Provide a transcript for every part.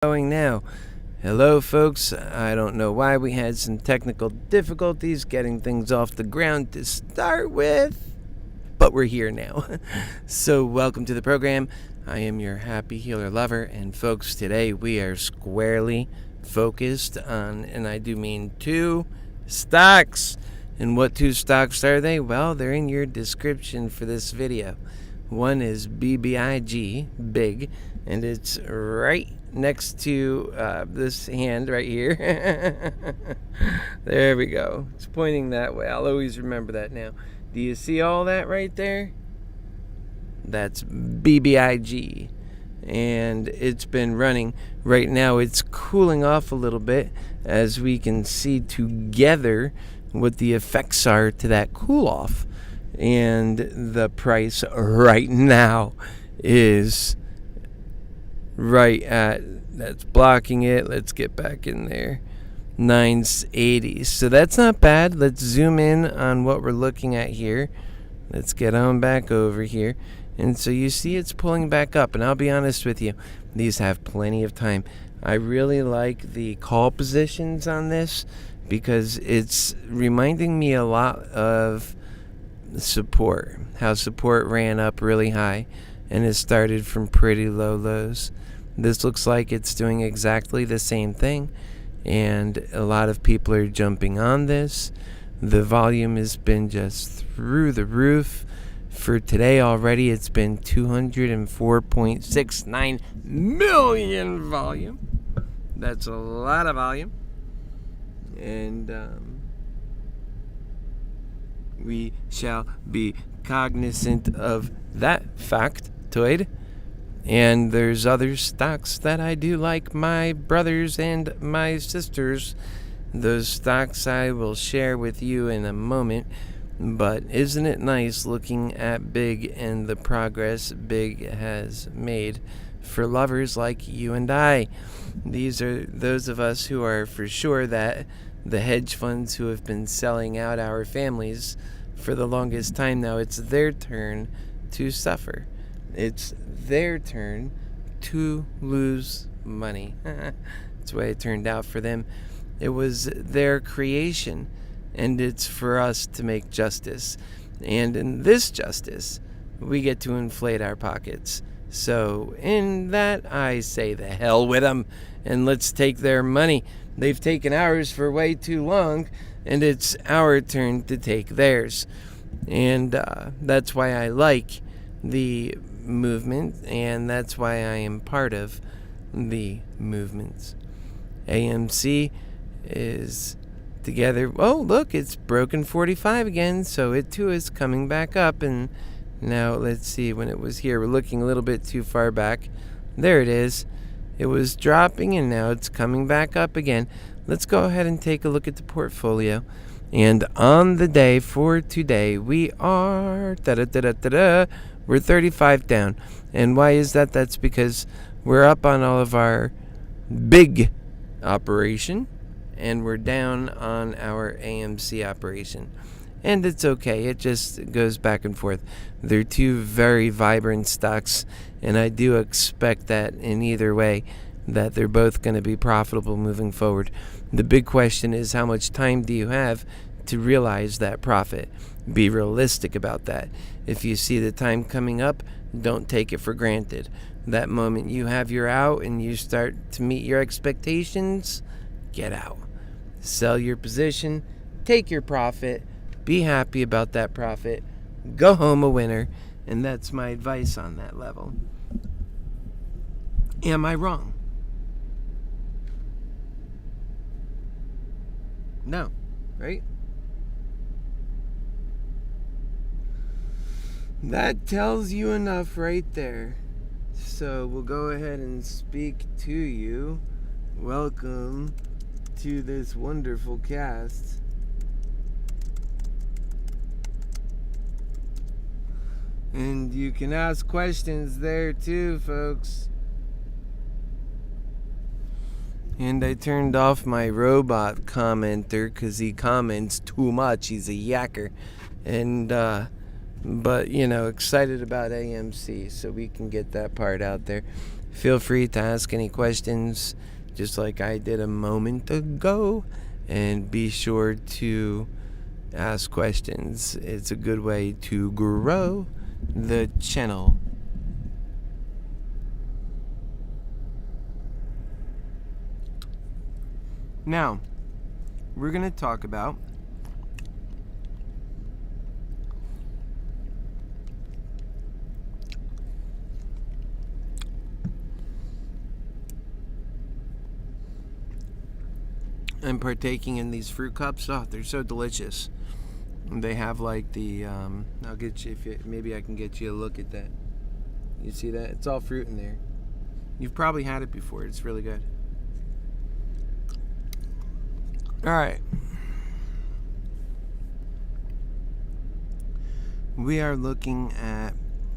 Going now. Hello folks, I don't know why we had some technical difficulties getting things off the ground to start with, but we're here now. So welcome to the program. I am your Happyhealer Lover, and folks, today we are squarely focused on, and I do mean two stocks. And what two stocks are they? Well, they're in your description for this video. One is BBIG, big, and it's right next to this hand right here. There we go. It's pointing that way. I'll always remember that now. Do you see all that right there? That's BBIG. And it's been running. Right now it's cooling off a little bit, as we can see together what the effects are to that cool off. And the price right now is right at, that's blocking it. Let's get back in there, 980. So that's not bad. Let's zoom in on what we're looking at here. Let's get on back over here. And so you see it's pulling back up, and I'll be honest with you, these have plenty of time. I really like the call positions on this because it's reminding me a lot of support, how support ran up really high and it started from pretty low lows. This looks like it's doing exactly the same thing, and a lot of people are jumping on this. The volume has been just through the roof. For today already, it's been 204.69 million volume. That's a lot of volume. And we shall be cognizant of that factoid. And there's other stocks that I do like, my brothers and my sisters. Those stocks I will share with you in a moment. But isn't it nice looking at BIG and the progress BIG has made for lovers like you and I? These are those of us who are for sure that the hedge funds who have been selling out our families for the longest time now, it's their turn to suffer. It's their turn to lose money. That's the way it turned out for them. It was their creation, and it's for us to make justice. And in this justice, we get to inflate our pockets. So in that, I say the hell with them, and let's take their money. They've taken ours for way too long, and it's our turn to take theirs. And that's why I like the movement, and that's why I am part of the movements. AMC is together. Oh, look, it's broken 45 again, so it too is coming back up. And now let's see, when it was here, we're looking a little bit too far back. There it is. It was dropping, and now it's coming back up again. Let's go ahead and take a look at the portfolio. And on the day for today, we are we're 35 down. And why is that? That's because we're up on all of our big operation, and we're down on our AMC operation. And it's okay. It just goes back and forth. They're two very vibrant stocks, and I do expect that in either way, that they're both going to be profitable moving forward. The big question is, how much time do you have to realize that profit? Be realistic about that. If you see the time coming up, don't take it for granted. That moment you have your out and you start to meet your expectations, get out. Sell your position, take your profit, be happy about that profit, go home a winner, and that's my advice on that level. Am I wrong? No, right? That tells you enough right there. So we'll go ahead and speak to you. Welcome to this wonderful cast. And you can ask questions there too, folks. And I turned off my robot commenter because he comments too much. He's a yacker. And but excited about AMC, so we can get that part out there. Feel free to ask any questions, just like I did a moment ago. And be sure to ask questions. It's a good way to grow the channel. Now, we're going to talk about I'm partaking in these fruit cups. Oh, they're so delicious. They have like the I'll get you, maybe I can get you a look at that. You see that? It's all fruit in there. You've probably had it before. It's really good. All right. We are looking at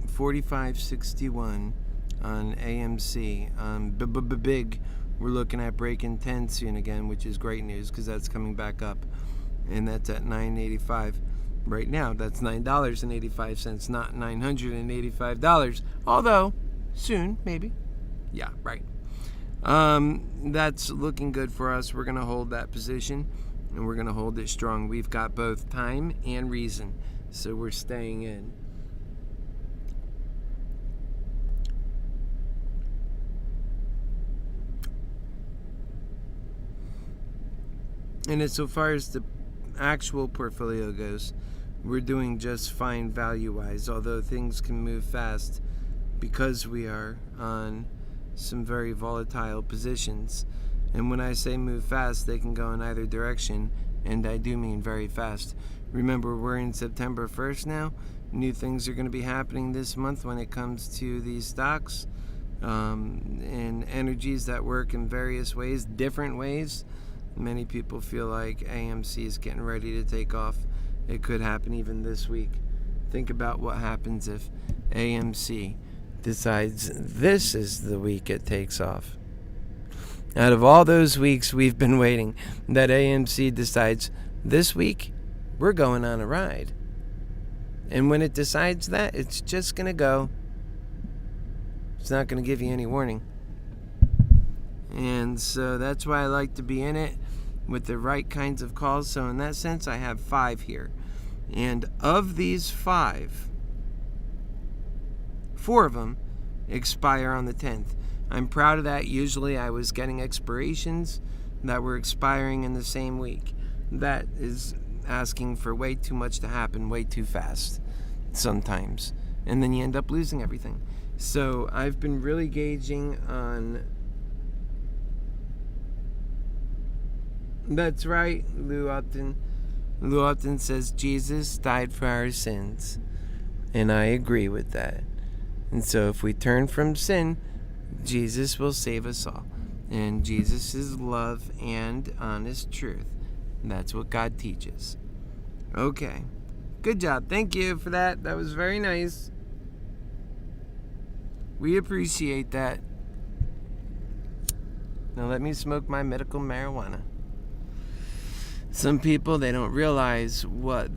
4561 on AMC. BBIG. We're looking at breaking 10 soon again, which is great news because that's coming back up. And that's at $9.85 right now. That's $9.85, not $985. Although, soon, maybe. Yeah, right. That's looking good for us. We're going to hold that position, and we're going to hold it strong. We've got both time and reason, so we're staying in. And as so far as the actual portfolio goes, we're doing just fine value-wise, although things can move fast because we are on some very volatile positions. And when I say move fast, they can go in either direction, and I do mean very fast. Remember, we're in September 1st now. New things are going to be happening this month when it comes to these stocks and energies that work in various ways, different ways. Many people feel like AMC is getting ready to take off. It could happen even this week. Think about what happens if AMC decides this is the week it takes off. Out of all those weeks we've been waiting, that AMC decides this week we're going on a ride. And when it decides that, it's just going to go. It's not going to give you any warning. And so that's why I like to be in it with the right kinds of calls. So in that sense, I have 5 here. And of these 5, 4 of them expire on the 10th. I'm proud of that. Usually I was getting expirations that were expiring in the same week. That is asking for way too much to happen way too fast sometimes. And then you end up losing everything. So I've been really gauging on... That's right, Lou Upton. Lou Upton says Jesus died for our sins. And I agree with that. And so if we turn from sin, Jesus will save us all. And Jesus is love and honest truth. And that's what God teaches. Okay. Good job. Thank you for that. That was very nice. We appreciate that. Now let me smoke my medical marijuana. Some people, they don't realize what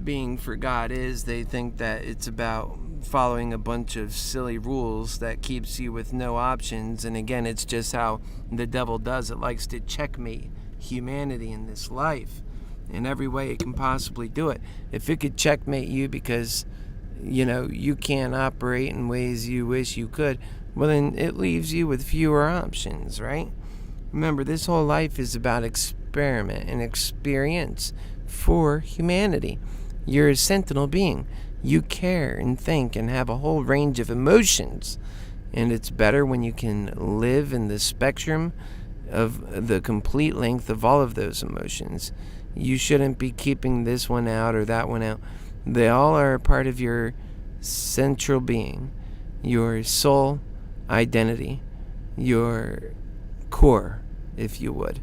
being for God is. They think that it's about following a bunch of silly rules that keeps you with no options. And again, it's just how the devil does. It likes to checkmate humanity in this life in every way it can possibly do it. If it could checkmate you because, you can't operate in ways you wish you could, well, then it leaves you with fewer options, right? Remember, this whole life is about experiment and experience for humanity. You're a sentinel being. You care and think and have a whole range of emotions. And it's better when you can live in the spectrum of the complete length of all of those emotions. You shouldn't be keeping this one out or that one out. They all are a part of your central being, your soul identity, your core, if you would.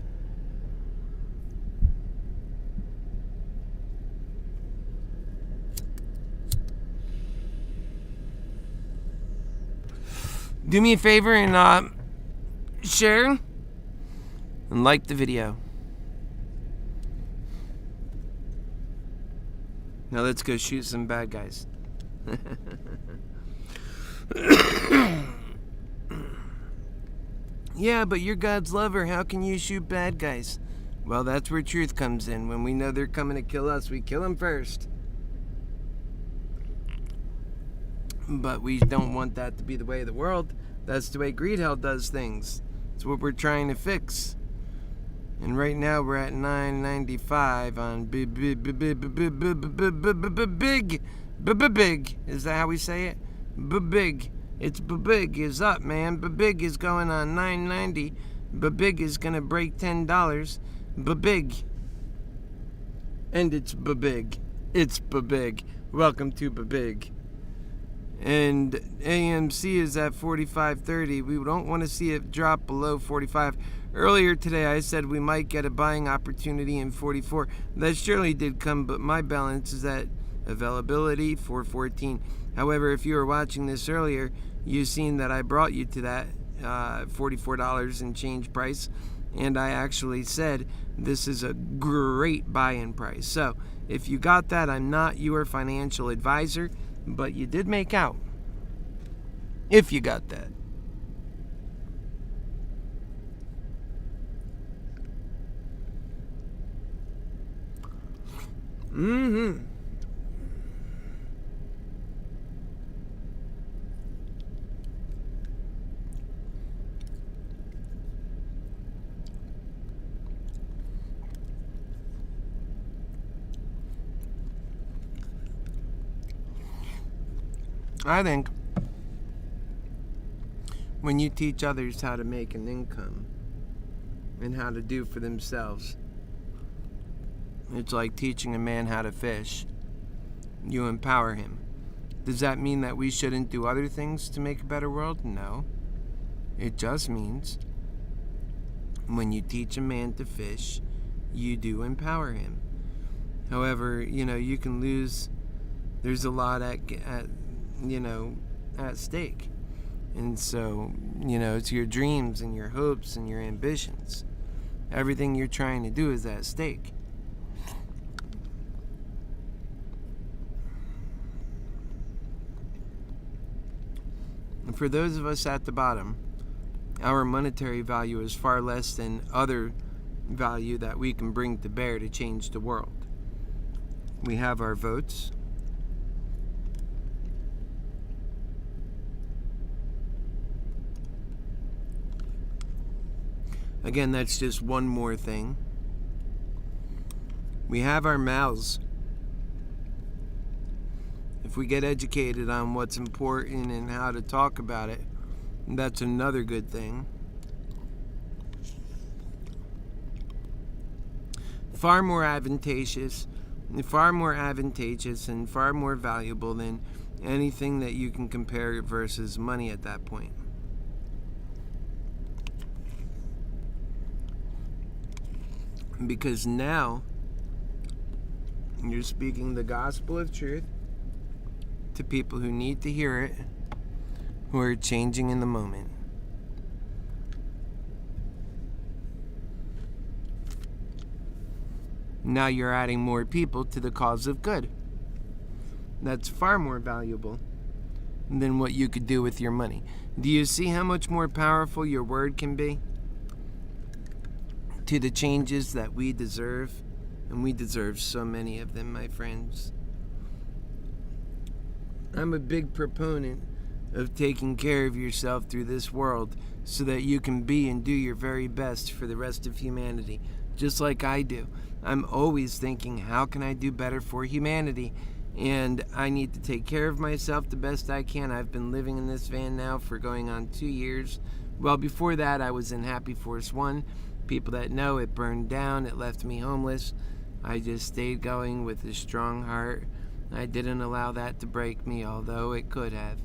Do me a favor and share and like the video. Now let's go shoot some bad guys. Yeah, but you're God's lover. How can you shoot bad guys? Well, that's where truth comes in. When we know they're coming to kill us, we kill them first. But we don't want that to be the way of the world. That's the way greed hell does things. It's what we're trying to fix. And right now we're at $9.95 on BBIG. Is that how we say it? BBIG. It's BBIG is up, man. BBIG is going on $9.90. BBIG is gonna break $10. BBIG. And it's BBIG. It's BBIG. Welcome to BBIG. And AMC is at 45.30. We don't want to see it drop below 45. Earlier today I said we might get a buying opportunity in 44. That surely did come, but my balance is at availability 414. However, if you were watching this earlier, you've seen that I brought you to that $44 and change price, and I actually said this is a great buy-in price. So if you got that, I'm not your financial advisor, but you did make out if you got that. I think when you teach others how to make an income and how to do for themselves, it's like teaching a man how to fish. You empower him. Does that mean that we shouldn't do other things to make a better world? No. It just means when you teach a man to fish, you do empower him. However, you can lose. There's a lot at stake. And so, it's your dreams and your hopes and your ambitions. Everything you're trying to do is at stake. And for those of us at the bottom, our monetary value is far less than other value that we can bring to bear to change the world. We have our votes. Again, that's just one more thing. We have our mouths. If we get educated on what's important and how to talk about it, that's another good thing. Far more advantageous and far more valuable than anything that you can compare versus money at that point. Because now you're speaking the gospel of truth to people who need to hear it, who are changing in the moment. Now you're adding more people to the cause of good. That's far more valuable than what you could do with your money. Do you see how much more powerful your word can be to the changes that we deserve? And we deserve so many of them, my friends. I'm a big proponent of taking care of yourself through this world so that you can be and do your very best for the rest of humanity, just like I do. I'm always thinking, how can I do better for humanity? And I need to take care of myself the best I can. I've been living in this van now for going on 2 years. Well, before that, I was in Happy Force 1. People that know, it burned down. It left me homeless. I just stayed going with a strong heart. I didn't allow that to break me, although it could have,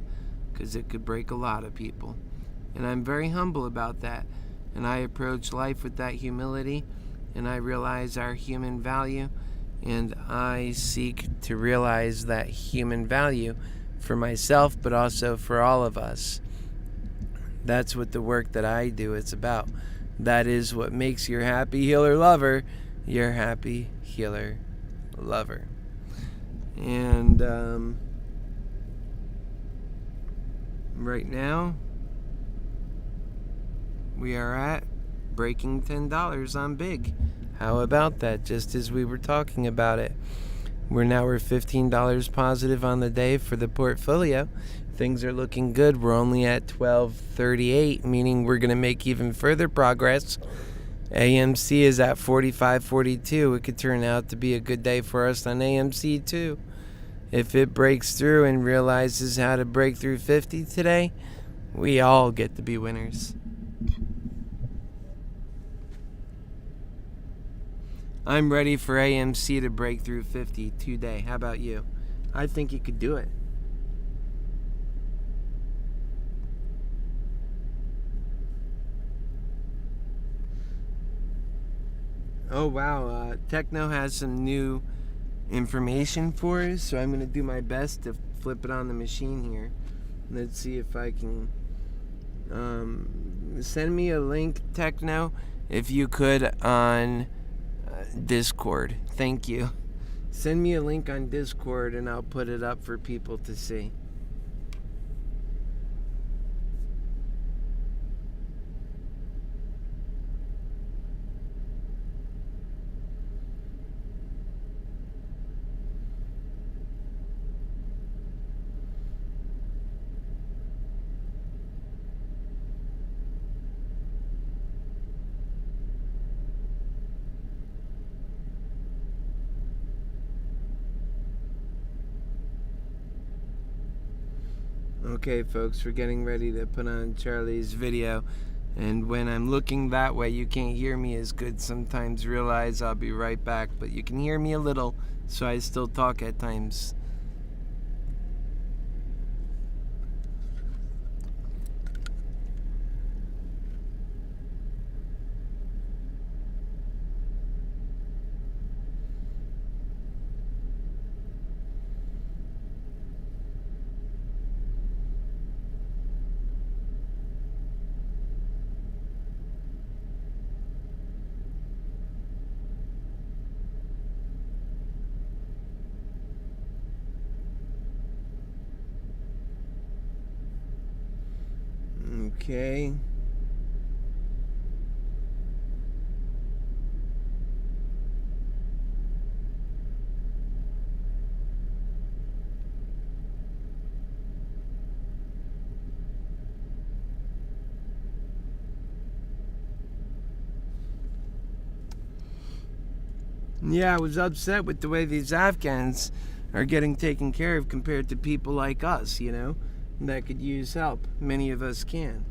because it could break a lot of people. And I'm very humble about that. And I approach life with that humility, and I realize our human value, and I seek to realize that human value for myself, but also for all of us. That's what the work that I do is about. That is what makes your Happyhealer Lover your Happyhealer Lover. And right now, we are at breaking $10 on BIG. How about that? Just as we were talking about it. We're $15 positive on the day for the portfolio. Things are looking good. We're only at 1238, meaning we're going to make even further progress. AMC is at 45.42. It could turn out to be a good day for us on AMC too. If it breaks through and realizes how to break through 50 today, we all get to be winners. I'm ready for AMC to break through 50 today. How about you? I think you could do it. Oh wow, Techno has some new information for us, so I'm going to do my best to flip it on the machine here. Let's see if I can send me a link, Techno, if you could, on Discord. Thank you. Send me a link on Discord and I'll put it up for people to see. Okay, folks, we're getting ready to put on Charlie's video. And when I'm looking that way, you can't hear me as good. Sometimes realize I'll be right back, but you can hear me a little, so I still talk at times. Okay. Yeah, I was upset with the way these Afghans are getting taken care of compared to people like us, you know, that could use help. Many of us can.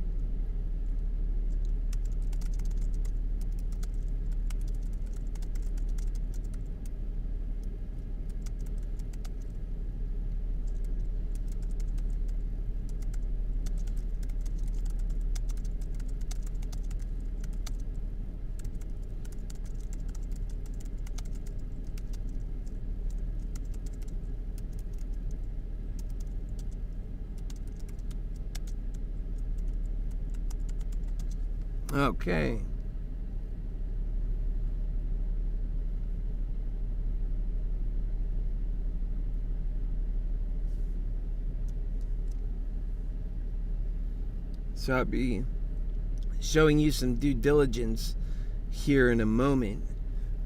Okay. So I'll be showing you some due diligence here in a moment.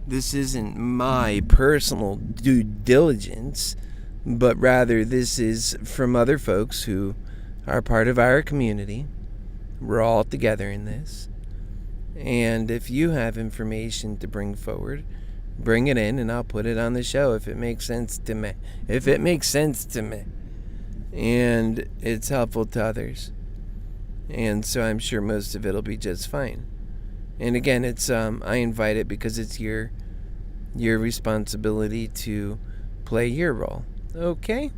This isn't my personal due diligence, but rather this is from other folks who are part of our community. We're all together in this. And if you have information to bring forward, bring it in and I'll put it on the show if it makes sense to me. If it makes sense to me. And it's helpful to others. And so I'm sure most of it'll be just fine. And again, it's I invite it because it's your responsibility to play your role. Okay?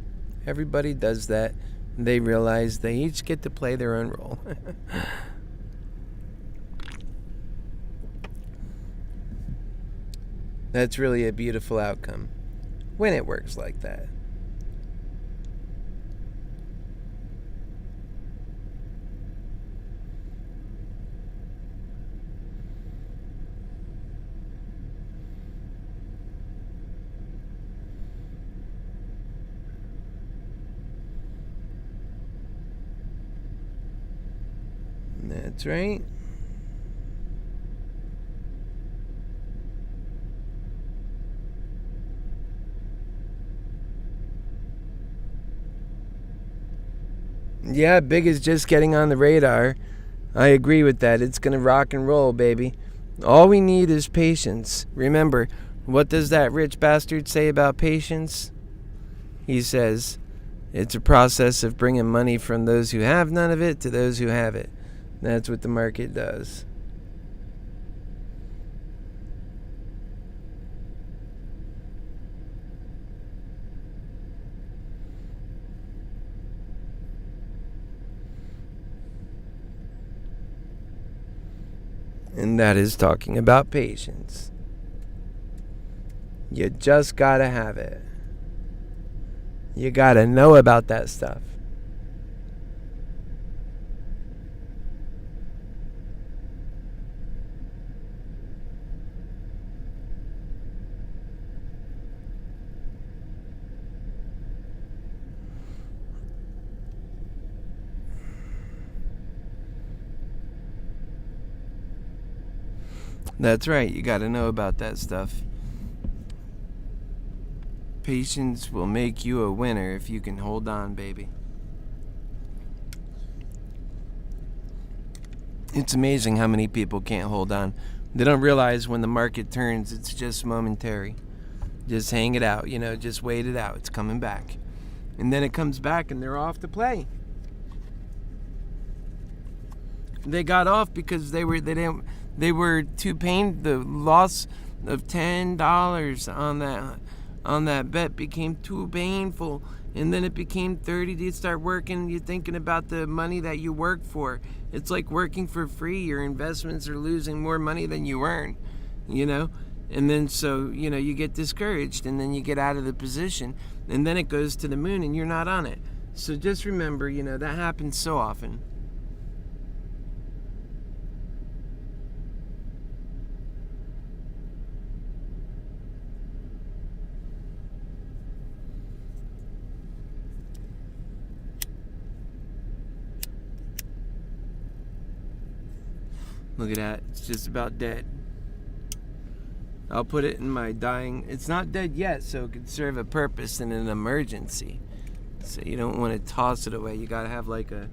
Everybody does that. They realize they each get to play their own role. That's really a beautiful outcome when it works like that. That's right. Yeah, big is just getting on the radar. I agree with that. It's going to rock and roll, baby. All we need is patience. Remember, what does that rich bastard say about patience? He says, it's a process of bringing money from those who have none of it to those who have it. That's what the market does. And that is talking about patience. You just gotta have it. You gotta know about that stuff. That's right, you gotta know about that stuff. Patience will make you a winner if you can hold on, baby. It's amazing how many people can't hold on. They don't realize when the market turns, it's just momentary. Just hang it out, just wait it out. It's coming back. And then it comes back and they're off to play. They got off because they were too pained. The loss of $10 on that bet became too painful, and then it became 30. You start working, you're thinking about the money that you work for. It's like working for free. Your investments are losing more money than you earn, and then so you get discouraged, and then you get out of the position, and then it goes to the moon and you're not on it. So just remember, that happens so often. Look at that. It's just about dead. I'll put it in my dying. It's not dead yet, so it could serve a purpose in an emergency. So you don't want to toss it away. You got to have like a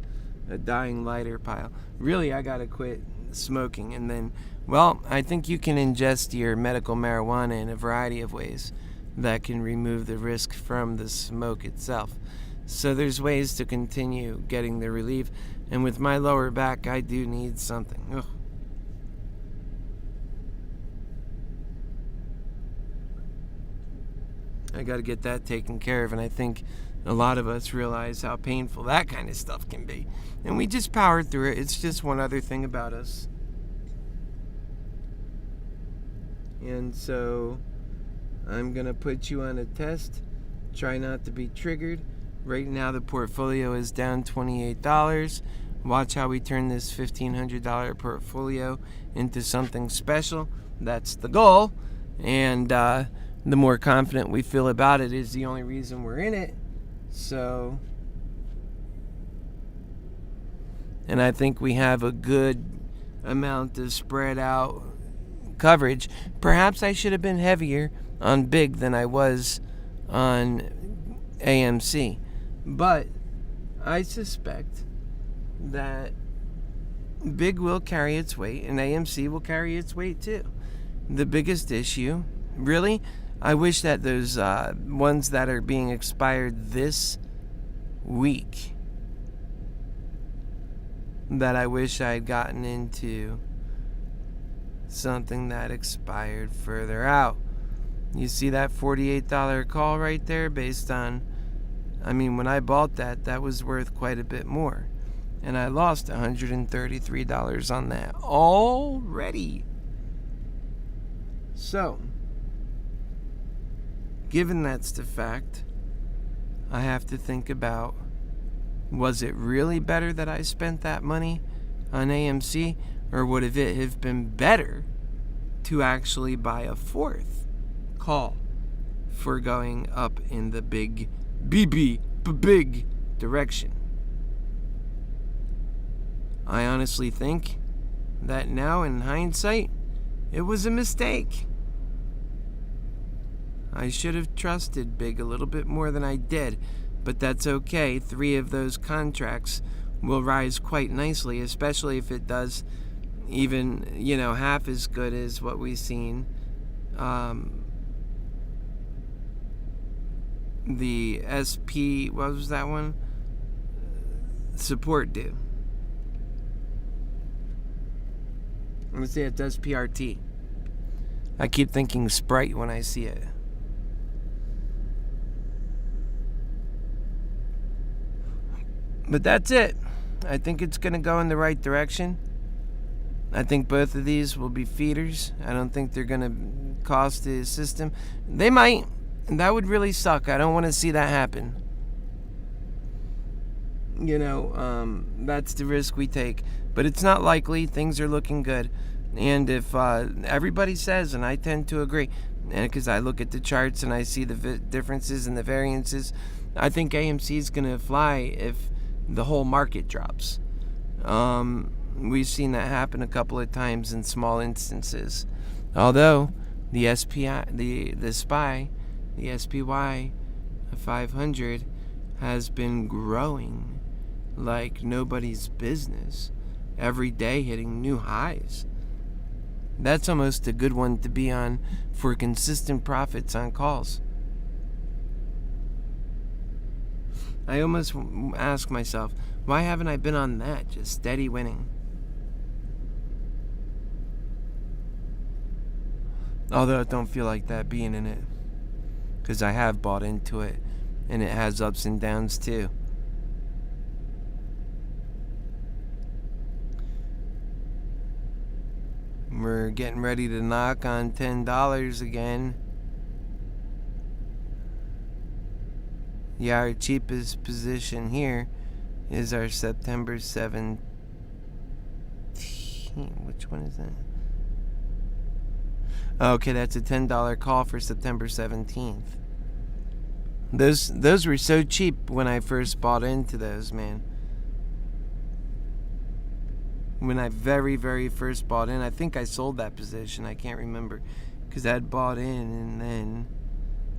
dying lighter pile. Really, I got to quit smoking. And then, I think you can ingest your medical marijuana in a variety of ways that can remove the risk from the smoke itself. So there's ways to continue getting the relief. And with my lower back, I do need something. Ugh. I got to get that taken care of, and I think a lot of us realize how painful that kind of stuff can be. And we just power through it. It's just one other thing about us. And so I'm going to put you on a test. Try not to be triggered. Right now the portfolio is down $28. Watch how we turn this $1,500 portfolio into something special. That's the goal. And the more confident we feel about it is the only reason we're in it. So, and I think we have a good amount of spread out coverage. Perhaps I should have been heavier on big than I was on AMC. But I suspect that big will carry its weight and AMC will carry its weight too. The biggest issue, really, I wish that those ones that are being expired this week, that I wish I had gotten into something that expired further out. You see that $48 call right there based on, when I bought that was worth quite a bit more. And I lost $133 on that already. So, given that's the fact, I have to think about, was it really better that I spent that money on AMC, or would it have been better to actually buy a fourth call for going up in the big BBIG direction? I honestly think that now in hindsight, it was a mistake. I should have trusted big a little bit more than I did, But that's okay. 3 of those contracts will rise quite nicely, especially if it does even, half as good as what we've seen. The SP, what was that one? Support do. Let me see, it does PRT. I keep thinking Sprite when I see it. But that's it. I think it's going to go in the right direction. I think both of these will be feeders. I don't think they're going to cost the system. They might. And that would really suck. I don't want to see that happen. That's the risk we take. But it's not likely. Things are looking good. And if everybody says, and I tend to agree, and because I look at the charts and I see the differences and the variances, I think AMC is going to fly if the whole market drops. We've seen that happen a couple of times in small instances. Although the SPY, the SPY 500 has been growing like nobody's business, every day hitting new highs. That's almost a good one to be on for consistent profits on calls. I almost ask myself, why haven't I been on that? Just steady winning. Although I don't feel like that being in it, because I have bought into it, and it has ups and downs too. We're getting ready to knock on $10 again. Yeah, our cheapest position here is our September 17th. Which one is that? Okay, that's a $10 call for September 17th. Those were so cheap when I first bought into those, man. When I very, very first bought in, I think I sold that position. I can't remember, because I had bought in and then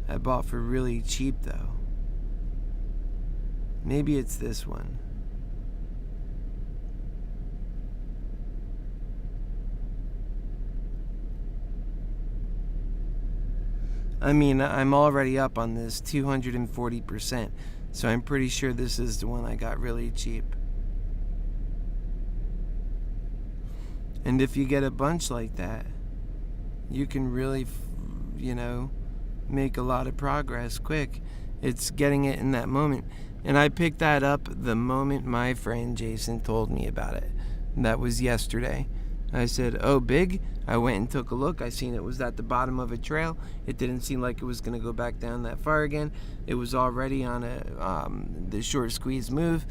I bought for really cheap though. Maybe it's this one. I mean, I'm already up on this 240%, so I'm pretty sure this is the one I got really cheap. And if you get a bunch like that, you can really, make a lot of progress quick. It's getting it in that moment. And I picked that up the moment my friend Jason told me about it. And that was yesterday. I said, oh, big? I went and took a look. I seen it was at the bottom of a trail. It didn't seem like it was going to go back down that far again. It was already on the short squeeze move.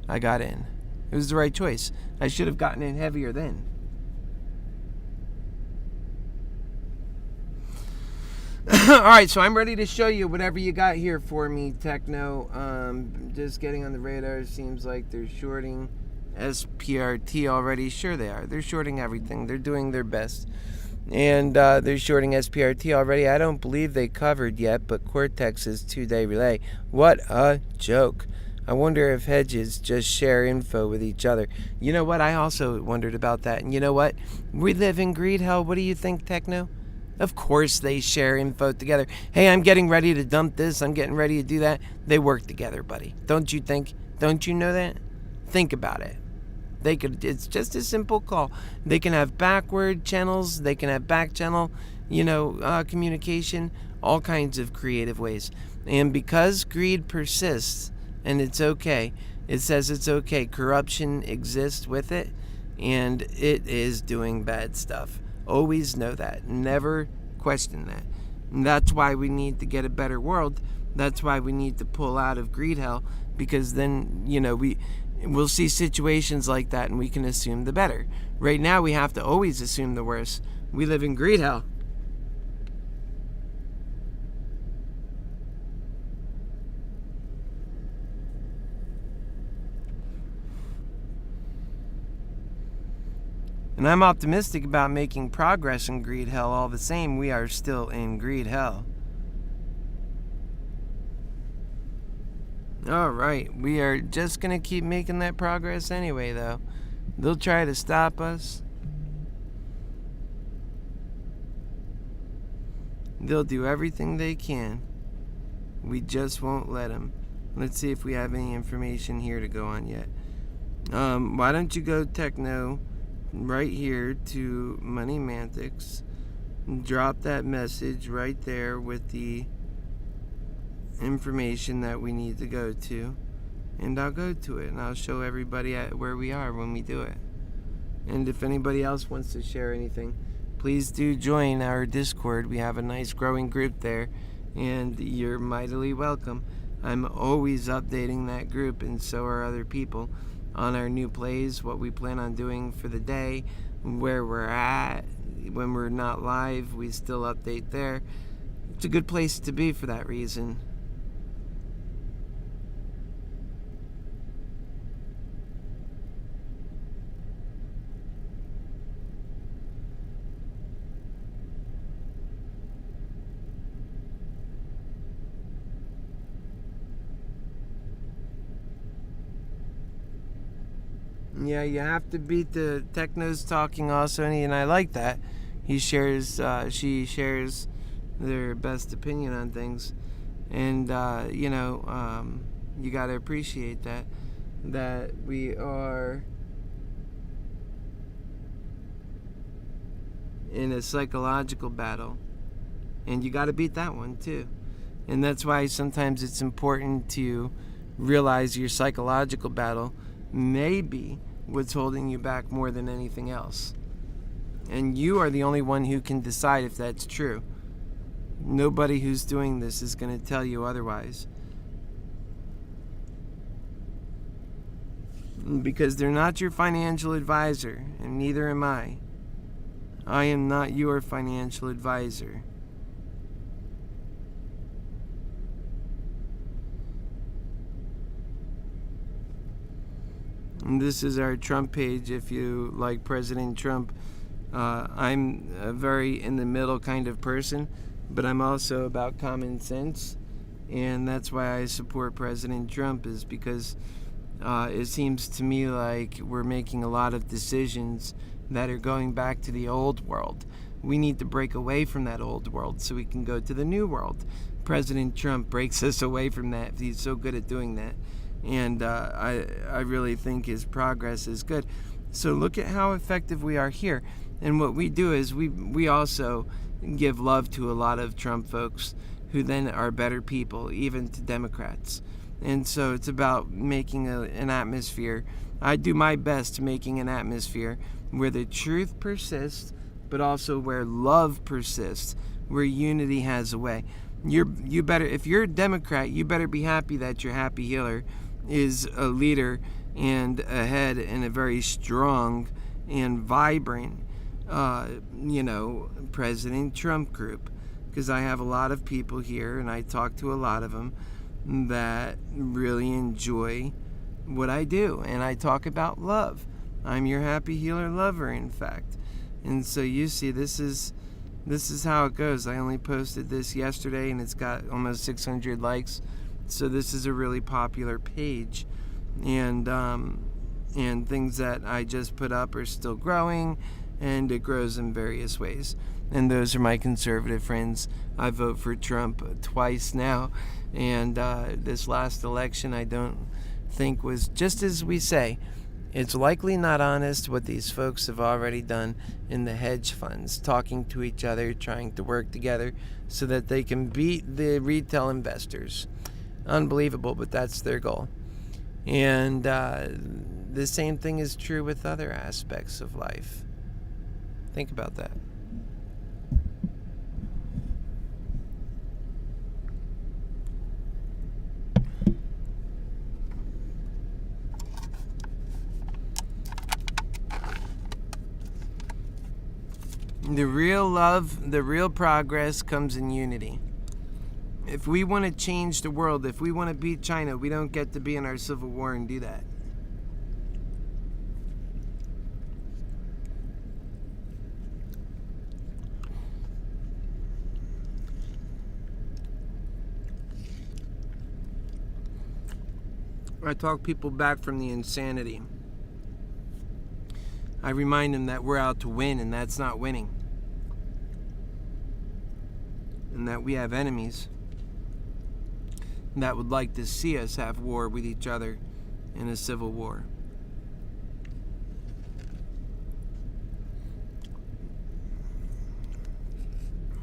I got in. It was the right choice. I should have gotten in heavier then. Alright, so I'm ready to show you whatever you got here for me, Techno. Just getting on the radar. Seems like they're shorting SPRT already. Sure they are. They're shorting everything. They're doing their best. And they're shorting SPRT already. I don't believe they covered yet, but Cortex's 2-day relay. What a joke. I wonder if hedges just share info with each other. You know what? I also wondered about that. And you know what? We live in greed hell. What do you think, Techno? Of course they share info together. Hey, I'm getting ready to dump this. I'm getting ready to do that. They work together, buddy. Don't you think? Don't you know that? Think about it. It's just a simple call. They can have backward channels. They can have back channel, communication, all kinds of creative ways. And because greed persists, and it's okay, it says it's okay. Corruption exists with it, and it is doing bad stuff. Always know that. Never question that. And that's why we need to get a better world. That's why we need to pull out of greed hell, because then, we'll see situations like that and we can assume the better. Right now, we have to always assume the worst. We live in greed hell. And I'm optimistic about making progress in greed hell. All the same, we are still in greed hell. All right, we are just going to keep making that progress anyway, though. They'll try to stop us. They'll do everything they can. We just won't let them. Let's see if we have any information here to go on yet. Why don't you go techno right here to MoneyMantics. Drop that message right there with the information that we need to go to, and I'll go to it and I'll show everybody where we are when we do it. And if anybody else wants to share anything, please do join our Discord. We have a nice growing group there, and you're mightily welcome. I'm always updating that group, and so are other people, on our new plays, what we plan on doing for the day, where we're at. When we're not live, we still update there. It's a good place to be for that reason. Yeah, you have to beat the techno's talking also, and I like that. She shares their best opinion on things, and you got to appreciate that we are in a psychological battle, and you got to beat that one too. And that's why sometimes it's important to realize your psychological battle may be what's holding you back more than anything else. And you are the only one who can decide if that's true. Nobody who's doing this is going to tell you otherwise. Because they're not your financial advisor, and neither am I. I am not your financial advisor. And this is our Trump page if you like President Trump. I'm a very in the middle kind of person, but I'm also about common sense, and that's why I support President Trump, is because it seems to me like we're making a lot of decisions that are going back to the old world. We need to break away from that old world so we can go to the new world. President Trump breaks us away from that. He's so good at doing that. And I really think his progress is good. So look at how effective we are here. And what we do is we also give love to a lot of Trump folks who then are better people, even to Democrats. And so it's about making an atmosphere. I do my best to making an atmosphere where the truth persists, but also where love persists, where unity has a way. You better, if you're a Democrat, you better be happy that your Happy Healer is a leader and a head in a very strong and vibrant, President Trump group. Because I have a lot of people here, and I talk to a lot of them that really enjoy what I do. And I talk about love. I'm your Happyhealer Lover, in fact. And so you see, this is how it goes. I only posted this yesterday, and it's got almost 600 likes. So this is a really popular page, and things that I just put up are still growing, and it grows in various ways. And those are my conservative friends. I vote for Trump twice now, and this last election I don't think was, just as we say, it's likely not honest what these folks have already done in the hedge funds, talking to each other, trying to work together so that they can beat the retail investors. Unbelievable, but that's their goal. And the same thing is true with other aspects of life. Think about that. The real love, the real progress comes in unity. If we want to change the world, if we want to beat China, we don't get to be in our civil war and do that. I talk people back from the insanity. I remind them that we're out to win, and that's not winning. And that we have enemies that would like to see us have war with each other in a civil war.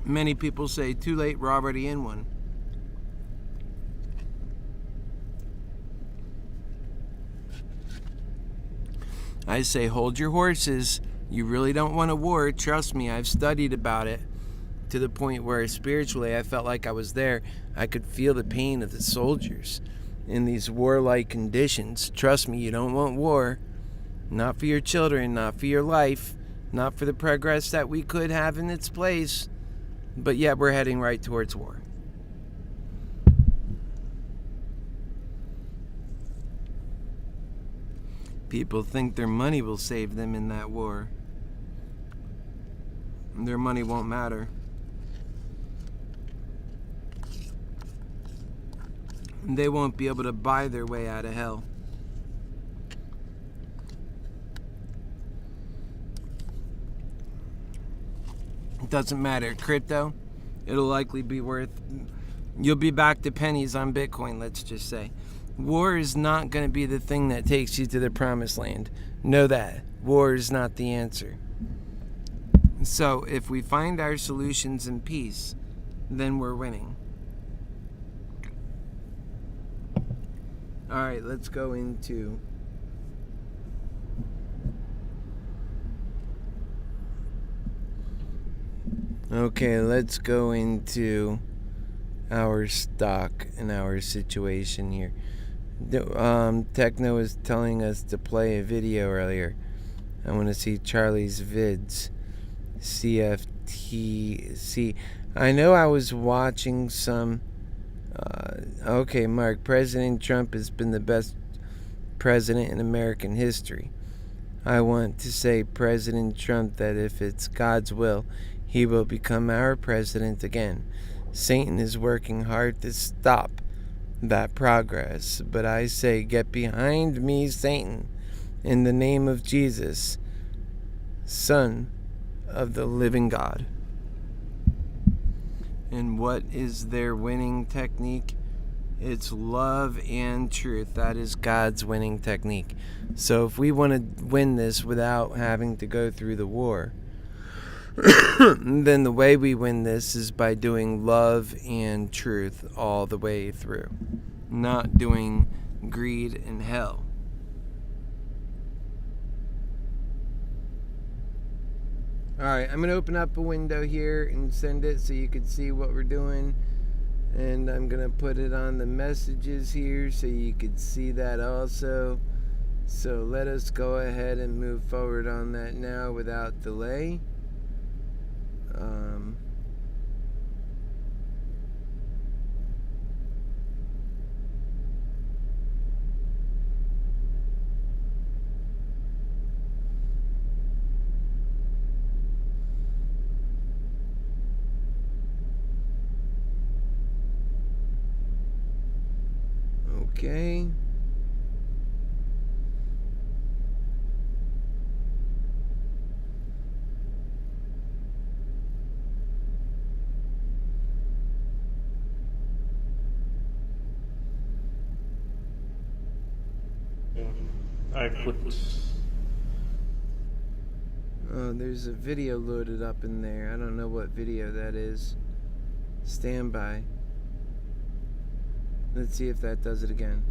Many people say, too late, we're already in one. I say, hold your horses. You really don't want a war. Trust me, I've studied about it to the point where spiritually I felt like I was there. I could feel the pain of the soldiers in these warlike conditions. Trust me, you don't want war. Not for your children, not for your life, not for the progress that we could have in its place. But yet we're heading right towards war. People think their money will save them in that war. Their money won't matter. They won't be able to buy their way out of hell. It doesn't matter. Crypto, it'll likely be worth... You'll be back to pennies on Bitcoin, let's just say. War is not going to be the thing that takes you to the promised land. Know that. War is not the answer. So, if we find our solutions in peace, then we're winning. Alright, let's go into... Okay, let's go into our stock and our situation here. Techno was telling us to play a video earlier. I want to see Charlie's vids. CFTC. I know I was watching some... okay, Mark. President Trump has been the best president in American history. I want to say, President Trump, that if it's God's will, he will become our president again. Satan is working hard to stop that progress. But I say, get behind me, Satan, in the name of Jesus, Son of the living God. And what is their winning technique? It's love and truth. That is God's winning technique. So if we want to win this without having to go through the war, then the way we win this is by doing love and truth all the way through. Not doing greed and hell. Alright, I'm going to open up a window here and send it so you can see what we're doing. And I'm going to put it on the messages here so you can see that also. So let us go ahead and move forward on that now without delay. Okay. I put... Oh, there's a video loaded up in there. I don't know what video that is. Stand by. Let's see if that does it again.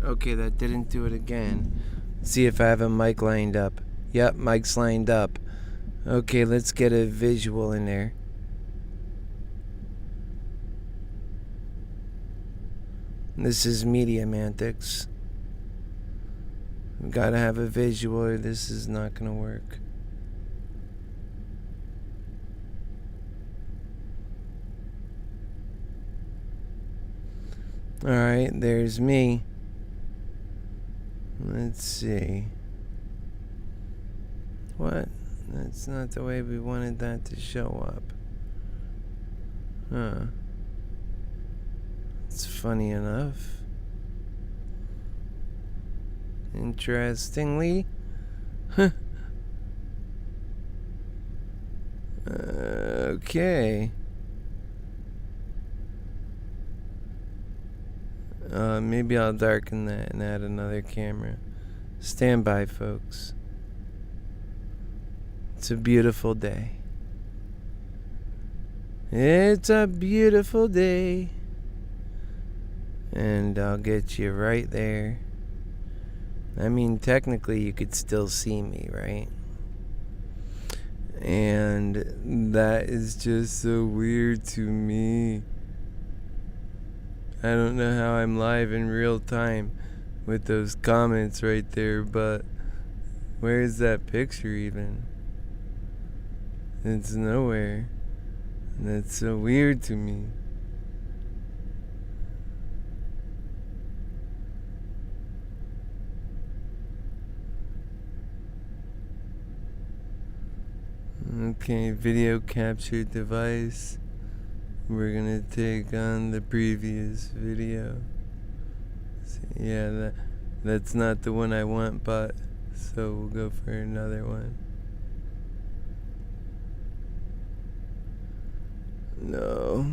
Okay, that didn't do it again. See if I have a mic lined up. Yep, mic's lined up. Okay, let's get a visual in there. This is MoneyMantics. We've got to have a visual or this is not going to work. Alright, there's me. Let's see. What? That's not the way we wanted that to show up. Huh. It's funny enough. Interestingly. Okay. Maybe I'll darken that and add another camera. Stand by, folks. It's a beautiful day. It's a beautiful day. And I'll get you right there. I mean, technically, you could still see me, right? And that is just so weird to me. I don't know how I'm live in real time with those comments right there, but where is that picture even? It's nowhere. And that's so weird to me. Okay, video capture device. We're gonna take on the previous video. Yeah, that's not the one I want, but so we'll go for another one. No,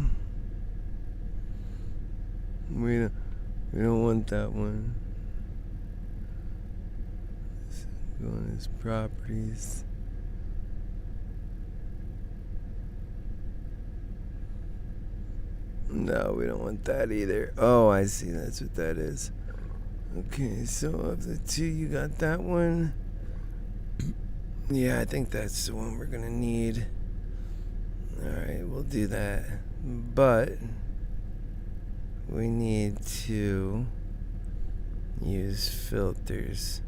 we don't want that one. Let's go on his properties. No, we don't want that either. Oh, I see. That's what that is. Okay, so of the two, you got that one. Yeah, I think that's the one we're going to need. Alright, we'll do that. But we need to use filters.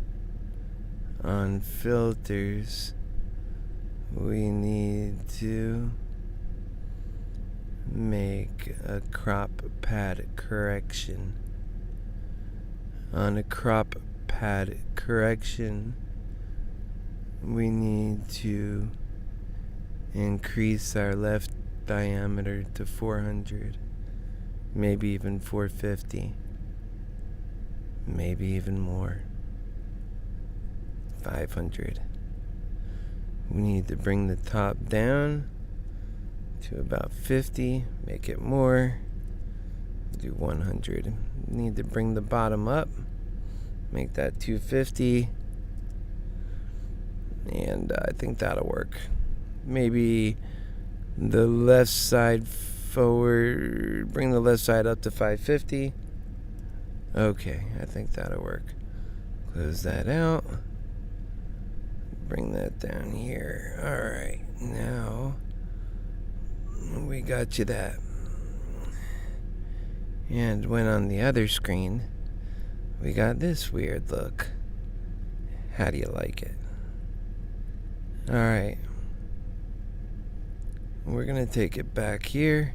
On filters, we need to make a crop pad correction. On a crop pad correction, we need to increase our left diameter to 400, maybe even 450, maybe even more, 500. We need to bring the top down to about 50, make it more, do 100. Need to bring the bottom up, make that 250, and I think that'll work. Maybe the left side forward, bring the left side up to 550. Okay, I think that'll work. Close that out, bring that down here. Alright, now we got you that. And when on the other screen, we got this weird look. How do you like it? Alright. We're going to take it back here.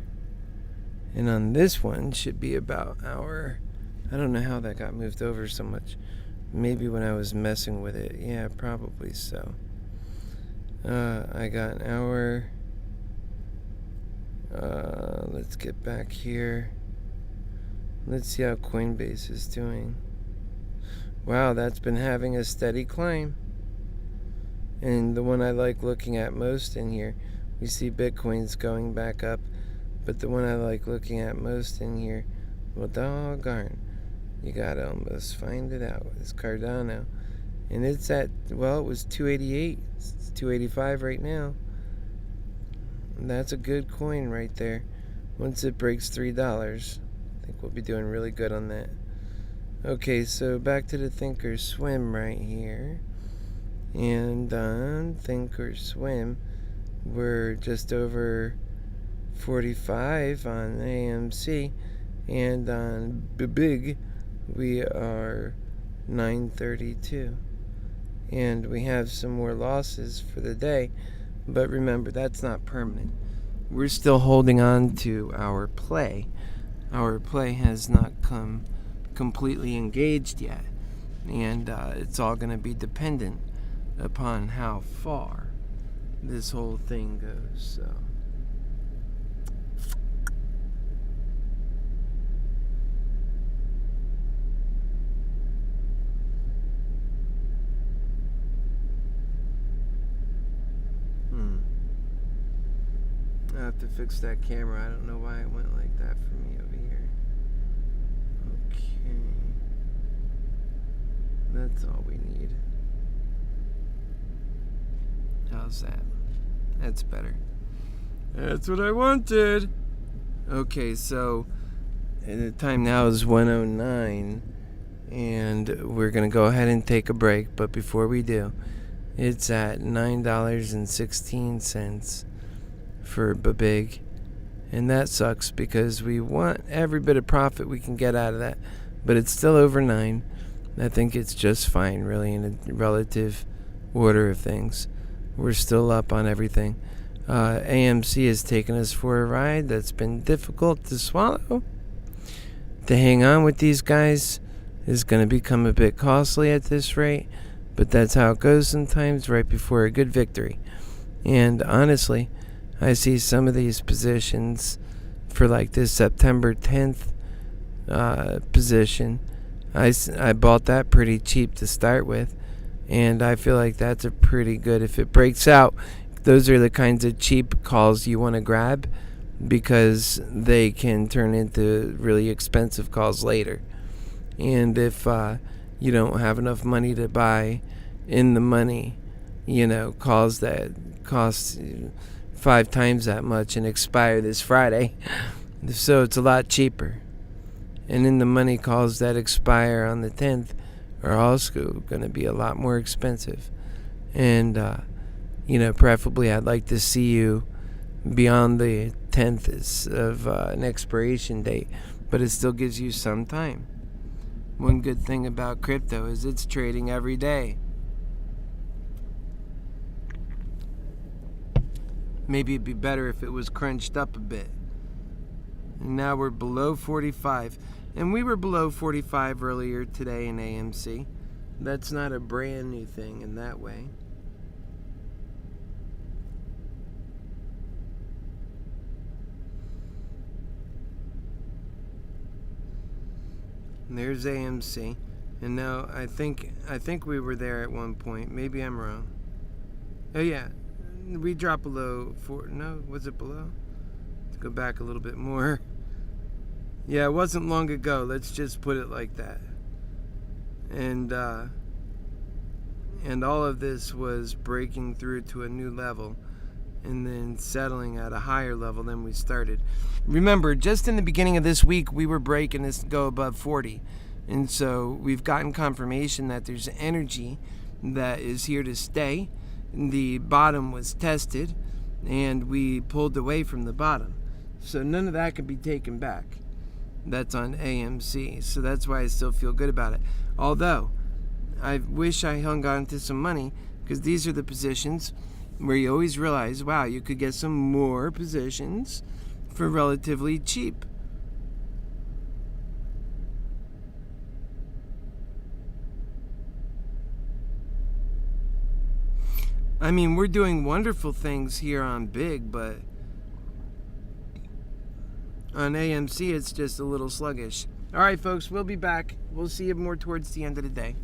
And on this one, should be about our... I don't know how that got moved over so much. Maybe when I was messing with it. Yeah, probably so. I got an hour. Let's get back here. Let's see how Coinbase is doing. Wow, that's been having a steady climb. And the one I like looking at most in here, we see Bitcoin's going back up. But the one I like looking at most in here, well, doggone, you gotta almost find it out. It's Cardano. And it's at, well, it was 288. It's 285 right now. And that's a good coin right there. Once it breaks $3, I think we'll be doing really good on that. Okay, so back to the Thinkorswim right here. And on Thinkorswim, we're just over 45 on AMC. And on BBIG, we are 932. And we have some more losses for the day. But remember, that's not permanent. We're still holding on to our play. Our play has not come completely engaged yet. And it's all going to be dependent upon how far this whole thing goes. So. I have to fix that camera. I don't know why it went like that for me over here. Okay. That's all we need. How's that? That's better. That's what I wanted. Okay, so the time now is 1:09, and we're going to go ahead and take a break. But before we do, it's at $9.16 for BBIG. And that sucks because we want every bit of profit we can get out of that. But it's still over 9. I think it's just fine, really, in a relative order of things. We're still up on everything. AMC has taken us for a ride that's been difficult to swallow. To hang on with these guys is going to become a bit costly at this rate, but that's how it goes sometimes right before a good victory. And honestly, I see some of these positions for like this September 10th position. I bought that pretty cheap to start with, and I feel like that's a pretty good, if it breaks out, those are the kinds of cheap calls you want to grab because they can turn into really expensive calls later. And if you don't have enough money to buy in the money, calls that cost 5 times that much and expire this Friday, so it's a lot cheaper. And in the money calls that expire on the 10th are also going to be a lot more expensive. And, preferably I'd like to see you beyond the 10th of an expiration date, but it still gives you some time. One good thing about crypto is it's trading every day. Maybe it'd be better if it was crunched up a bit. And now we're below 45. And we were below 45 earlier today in AMC. That's not a brand new thing in that way. And there's AMC. And now I think we were there at one point. Maybe I'm wrong. Oh yeah. We dropped below 4. No, was it below? Let's go back a little bit more. Yeah, it wasn't long ago. Let's just put it like that. And all of this was breaking through to a new level and then settling at a higher level than we started. Remember, just in the beginning of this week, we were breaking this to go above 40. And so we've gotten confirmation that there's energy that is here to stay. The bottom was tested, and we pulled away from the bottom. So none of that can be taken back. That's on AMC. So that's why I still feel good about it. Although, I wish I hung on to some money, because these are the positions where you always realize, wow, you could get some more positions for relatively cheap. I mean, we're doing wonderful things here on BIG, but on AMC, it's just a little sluggish. All right, folks, we'll be back. We'll see you more towards the end of the day.